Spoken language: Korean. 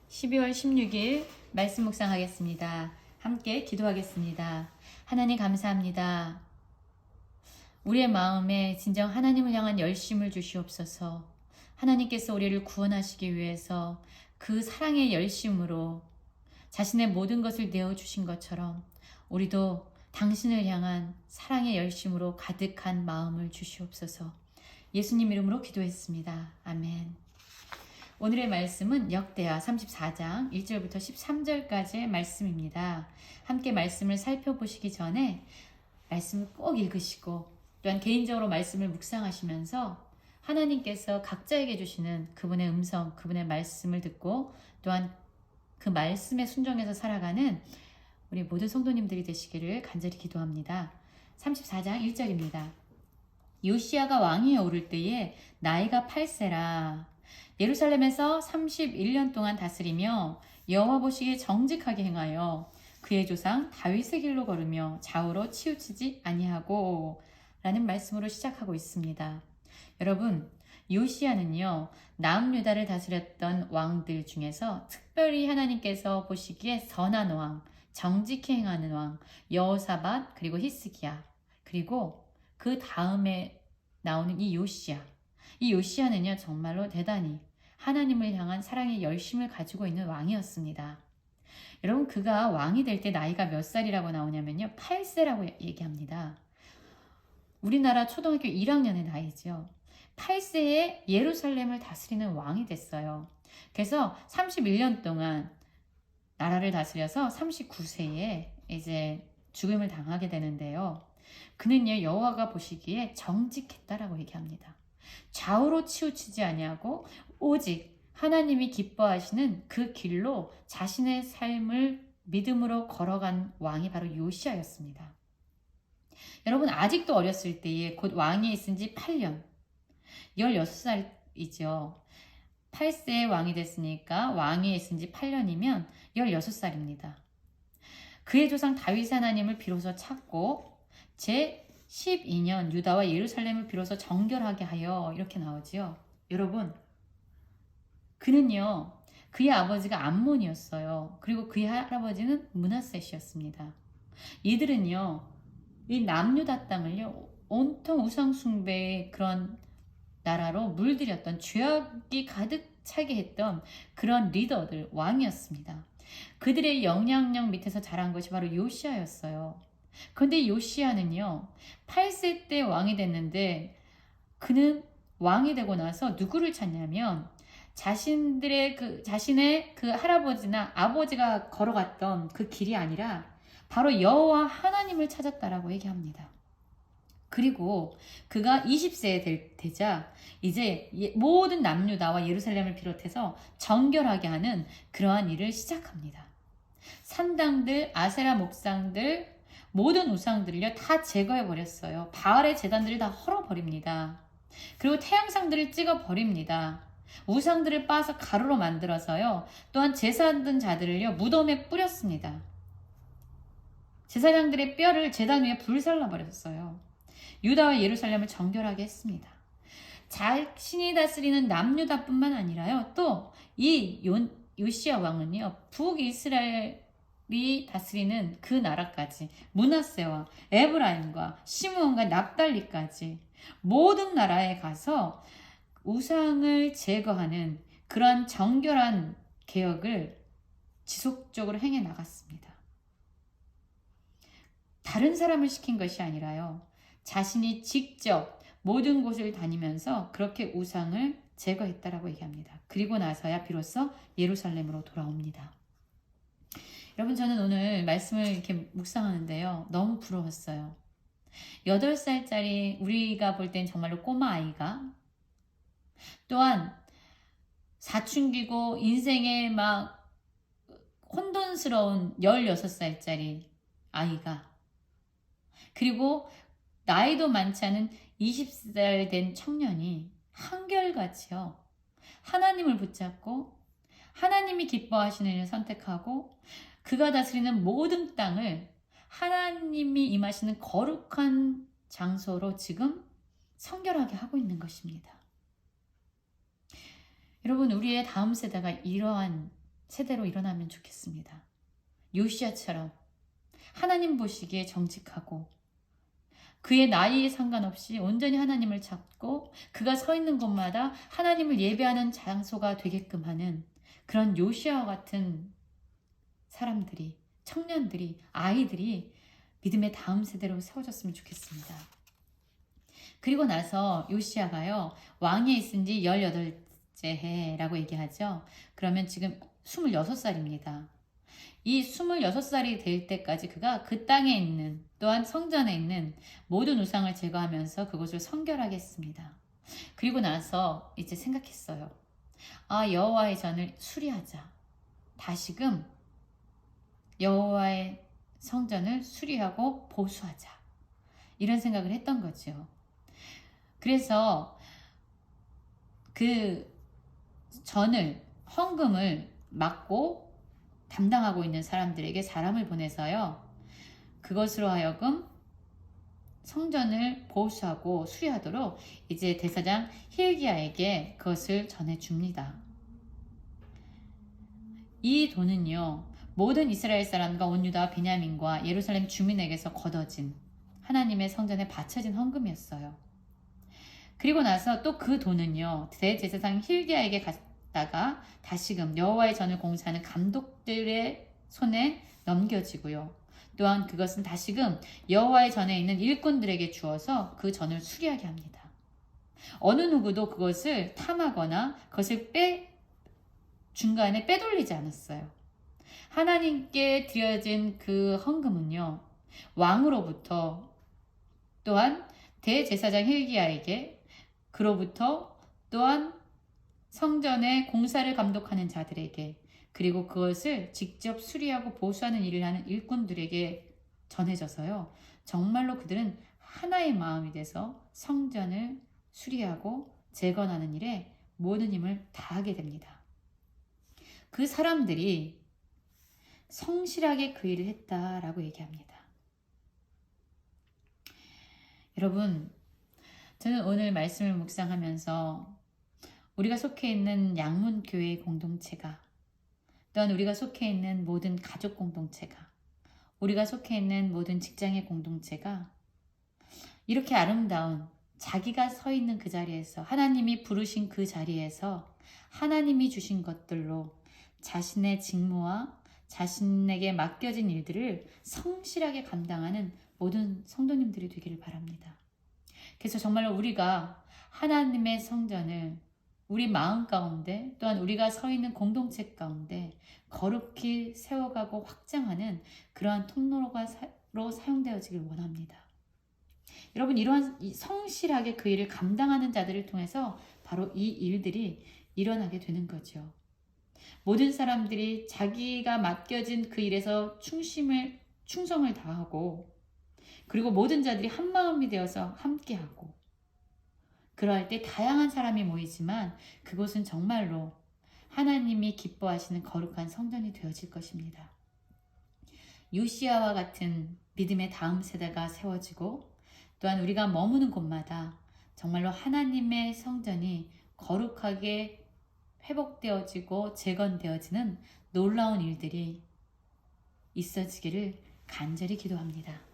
12월 16일 말씀 묵상하겠습니다. 함께 기도하겠습니다. 하나님 감사합니다. 우리의 마음에 진정 하나님을 향한 열심을 주시옵소서. 하나님께서 우리를 구원하시기 위해서 그 사랑의 열심으로 자신의 모든 것을 내어주신 것처럼 우리도 당신을 향한 사랑의 열심으로 가득한 마음을 주시옵소서. 예수님 이름으로 기도했습니다. 아멘. 오늘의 말씀은 역대하 34장 1절부터 13절까지의 말씀입니다. 함께 말씀을 살펴보시기 전에 말씀을 꼭 읽으시고 또한 개인적으로 말씀을 묵상하시면서 하나님께서 각자에게 주시는 그분의 음성, 그분의 말씀을 듣고 또한 그 말씀에 순종해서 살아가는 우리 모든 성도님들이 되시기를 간절히 기도합니다. 34장 1절입니다. 요시야가 왕위에 오를 때에 나이가 8세라. 예루살렘에서 31년 동안 다스리며 여호와 보시기에 정직하게 행하여 그의 조상 다윗의 길로 걸으며 좌우로 치우치지 아니하고 라는 말씀으로 시작하고 있습니다. 여러분, 요시야는요, 남유다를 다스렸던 왕들 중에서 특별히 하나님께서 보시기에 선한 왕, 정직히 행하는 왕, 여호사밧, 그리고 히스기야, 그리고 그 다음에 나오는 이 요시야. 이 요시야는요, 정말로 대단히 하나님을 향한 사랑의 열심을 가지고 있는 왕이었습니다. 여러분, 그가 왕이 될 때 나이가 몇 살이라고 나오냐면요, 8세라고 얘기합니다. 우리나라 초등학교 1학년의 나이죠. 8세에 예루살렘을 다스리는 왕이 됐어요. 그래서 31년 동안 나라를 다스려서 39세에 이제 죽음을 당하게 되는데요. 그는요, 여호와가 보시기에 정직했다라고 얘기합니다. 좌우로 치우치지 아니하고 오직 하나님이 기뻐하시는 그 길로 자신의 삶을 믿음으로 걸어간 왕이 바로 요시야였습니다. 여러분, 아직도 어렸을 때에 곧 왕위에 있은 지 8년, 16살이죠. 8세에 왕이 됐으니까 왕위에 있은 지 8년이면 16살입니다. 그의 조상 다윗 하나님을 비로소 찾고 제 12년 유다와 예루살렘을 비로소 정결하게 하여 이렇게 나오지요. 여러분, 그는요, 그의 아버지가 암몬이었어요. 그리고 그의 할아버지는 므낫셋이었습니다. 이들은요, 이 남유다 땅을요, 온통 우상 숭배의 그런 나라로 물들였던 죄악이 가득 차게 했던 그런 리더들, 왕이었습니다. 그들의 영향력 밑에서 자란 것이 바로 요시야였어요. 그런데 요시야는요, 8세 때 왕이 됐는데 그는 왕이 되고 나서 누구를 찾냐면 자신의 그 할아버지나 아버지가 걸어갔던 그 길이 아니라 바로 여호와 하나님을 찾았다라고 얘기합니다. 그리고 그가 20세에 되자 이제 모든 남유다와 예루살렘을 비롯해서 정결하게 하는 그러한 일을 시작합니다. 산당들, 아세라 목상들, 모든 우상들을요 다 제거해버렸어요. 바알의 제단들을 다 헐어버립니다. 그리고 태양상들을 찍어버립니다. 우상들을 빻아서 가루로 만들어서요. 또한 제사 든 자들을요 무덤에 뿌렸습니다. 제사장들의 뼈를 제단 위에 불살라버렸어요. 유다와 예루살렘을 정결하게 했습니다. 자신이 다스리는 남유다뿐만 아니라요. 또 이 요시야 왕은요. 북이스라엘이 다스리는 그 나라까지 므낫세와 에브라임과 시므온과 납달리까지 모든 나라에 가서 우상을 제거하는 그러한 정결한 개혁을 지속적으로 행해 나갔습니다. 다른 사람을 시킨 것이 아니라요. 자신이 직접 모든 곳을 다니면서 그렇게 우상을 제거했다라고 얘기합니다. 그리고 나서야 비로소 예루살렘으로 돌아옵니다. 여러분, 저는 오늘 말씀을 이렇게 묵상하는데요. 너무 부러웠어요. 8살짜리 우리가 볼 땐 정말로 꼬마 아이가 또한 사춘기고 인생에 막 혼돈스러운 16살짜리 아이가 그리고 나이도 많지 않은 20살 된 청년이 한결같이요. 하나님을 붙잡고 하나님이 기뻐하시는 일을 선택하고 그가 다스리는 모든 땅을 하나님이 임하시는 거룩한 장소로 지금 성결하게 하고 있는 것입니다. 여러분, 우리의 다음 세대가 이러한 세대로 일어나면 좋겠습니다. 요시야처럼 하나님 보시기에 정직하고 그의 나이에 상관없이 온전히 하나님을 찾고 그가 서 있는 곳마다 하나님을 예배하는 장소가 되게끔 하는 그런 요시야와 같은 사람들이, 청년들이, 아이들이 믿음의 다음 세대로 세워졌으면 좋겠습니다. 그리고 나서 요시야가요, 왕위에 있은 지 18째 해라고 얘기하죠. 그러면 지금 26살입니다. 이 26살이 될 때까지 그가 그 땅에 있는 또한 성전에 있는 모든 우상을 제거하면서 그것을 성결하겠습니다. 그리고 나서 이제 생각했어요. 아, 여호와의 전을 수리하자. 다시금 여호와의 성전을 수리하고 보수하자. 이런 생각을 했던 거죠. 그래서 그 전을, 헌금을 맡고 담당하고 있는 사람들에게 사람을 보내서요. 그것으로 하여금 성전을 보수하고 수리하도록 이제 대사장 hil기야에게 그것을 전해줍니다. 이 돈은요. 모든 이스라엘 사람과 온 유다와 베냐민과 예루살렘 주민에게서 걷어진 하나님의 성전에 바쳐진 헌금이었어요. 그리고 나서 또 그 돈은요. 대제사장 hil기야에게 갔다가 다시금 여호와의 전을 공사하는 감독들의 손에 넘겨지고요. 또한 그것은 다시금 여호와의 전에 있는 일꾼들에게 주어서 그 전을 수리하게 합니다. 어느 누구도 그것을 탐하거나 그것을 중간에 빼돌리지 않았어요. 하나님께 드려진 그 헌금은요. 왕으로부터 또한 대제사장 hil기야에게 그로부터 또한 성전의 공사를 감독하는 자들에게 그리고 그것을 직접 수리하고 보수하는 일을 하는 일꾼들에게 전해져서요. 정말로 그들은 하나의 마음이 돼서 성전을 수리하고 재건하는 일에 모든 힘을 다하게 됩니다. 그 사람들이 성실하게 그 일을 했다라고 얘기합니다. 여러분, 저는 오늘 말씀을 묵상하면서 우리가 속해 있는 양문교회 공동체가 또한 우리가 속해 있는 모든 가족 공동체가 우리가 속해 있는 모든 직장의 공동체가 이렇게 아름다운 자기가 서 있는 그 자리에서 하나님이 부르신 그 자리에서 하나님이 주신 것들로 자신의 직무와 자신에게 맡겨진 일들을 성실하게 감당하는 모든 성도님들이 되기를 바랍니다. 그래서 정말로 우리가 하나님의 성전을 우리 마음 가운데 또한 우리가 서 있는 공동체 가운데 거룩히 세워가고 확장하는 그러한 통로로 사용되어지길 원합니다. 여러분, 이러한 성실하게 그 일을 감당하는 자들을 통해서 바로 이 일들이 일어나게 되는 거죠. 모든 사람들이 자기가 맡겨진 그 일에서 충성을 다하고 그리고 모든 자들이 한 마음이 되어서 함께하고 그러할 때 다양한 사람이 모이지만 그곳은 정말로 하나님이 기뻐하시는 거룩한 성전이 되어질 것입니다. 요시야와 같은 믿음의 다음 세대가 세워지고 또한 우리가 머무는 곳마다 정말로 하나님의 성전이 거룩하게 회복되어지고 재건되어지는 놀라운 일들이 있어지기를 간절히 기도합니다.